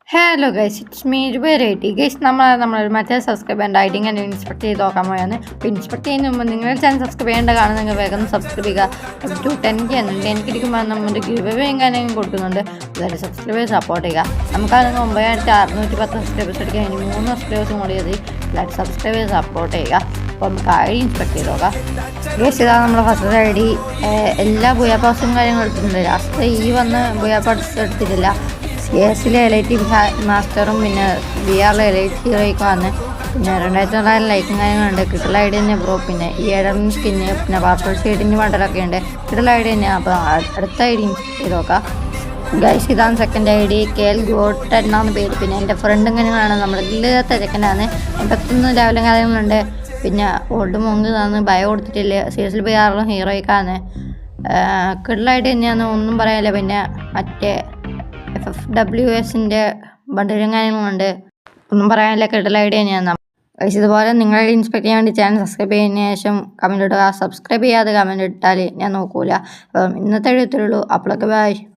Hello guys, it's me variety guys. നമ്മളൊരു മറ്റേ സബ്സ്ക്രൈബറിൻ്റെ I D ഞാൻ ഇൻസ്പെക്ട് ചെയ്ത് നോക്കാൻ പോയാണ്. അപ്പോൾ ഇൻസ്പെക്ട് ചെയ്യുന്ന മുമ്പ് നിങ്ങളുടെ ചാനൽ സബ്സ്ക്രൈബ് ചെയ്യേണ്ട കാണുന്ന നിങ്ങൾ വേഗം സബ്സ്ക്രൈബ് ചെയ്യുക. ടു 10K എന്നുണ്ട്. എനിക്ക് ഇരിക്കുമ്പോൾ നമ്മുടെ ഗിവ് അവേ എങ്ങനെയും കൊടുക്കുന്നുണ്ട്. അതായത് സബ്സ്ക്രൈബേഴ്സ് സപ്പോർട്ട് ചെയ്യുക. നമുക്കതിന് 9610 സബ്സ്ക്രൈബേഴ്സ് എടുക്കാൻ ഇനി 3 സബ്സ്ക്രൈബേഴ്സും കൂടി ചെയ്ത് എല്ലാവരും സബ്സ്ക്രൈബേഴ്സ് സപ്പോർട്ട് ചെയ്യുക. അപ്പോൾ നമുക്ക് ഐ ഡി ഇൻസ്പെക്ട് ചെയ്ത് നോക്കാം. ഗൈസ്, ഇതാണ് നമ്മുടെ ഫസ്റ്റ് ഐ ഡി. എല്ലാ ബുയാപ്പാസും കാര്യങ്ങളും എടുത്തിട്ടുണ്ട്. ലാസ്റ്റ് ഈ വന്ന് ബുയാപ്പാസ് എടുത്തിട്ടില്ല. CS-ലെ എലൈറ്റ് മാസ്റ്ററും പിന്നെ VR-ലെ എലൈറ്റ് ഹീറോയ്ക്കുമാണ്. പിന്നെ 2900 ലൈക്കും കാര്യങ്ങളുണ്ട്. കിട്ടുള്ള ഐഡിയ തന്നെ ബ്രോ. പിന്നെ ഈ ഏഡറിന് സ്കിന്ന് പിന്നെ പാർസൽ ഷീഡിന് ബണ്ടലൊക്കെ ഉണ്ട്. കിട്ടുള്ള ഐഡിയ തന്നെ. അപ്പോൾ അടുത്ത ഐ ഡി ചെയ്ത് നോക്കാം. ഗൈസ്, ഇതാണ് second I D. KL got എന്നാണ് പേര്. പിന്നെ എൻ്റെ ഫ്രണ്ട് കാര്യങ്ങളാണ്. നമ്മുടെ ഗില്ലാത്ത സെക്കൻഡാണ്. 81 ലെവലും കാര്യങ്ങളുണ്ട്. പിന്നെ ഓൾഡ് മോങ്ക് ആണ്. ഭയം കൊടുത്തിട്ടില്ല. CS-ൽ VR-ലും ഹീറോയ്ക്കാണ്. കിട്ടുള്ള ഐഡിയ തന്നെയാണ്, ഒന്നും പറയാനില്ല. പിന്നെ മറ്റേ FFWS-ൻ്റെ ബണ്ടലും കാര്യങ്ങളുണ്ട്. ഒന്നും പറയാനില്ല. കിട്ടുള്ള ഐഡിയ തന്നെയാണ്. ഇതുപോലെ നിങ്ങളുടെ ഇൻസ്പെക്ട് ചെയ്യാൻ വേണ്ടി ചാനൽ സബ്സ്ക്രൈബ് ചെയ്തതിന് ശേഷം കമൻറ്റ് ഇടുക. സബ്സ്ക്രൈബ് ചെയ്യാതെ കമൻറ്റ് ഇട്ടാൽ ഞാൻ നോക്കൂല. അപ്പം ഇന്നത്തെ എഴുത്തുള്ളൂ. അപ്പോഴൊക്കെ ബൈ.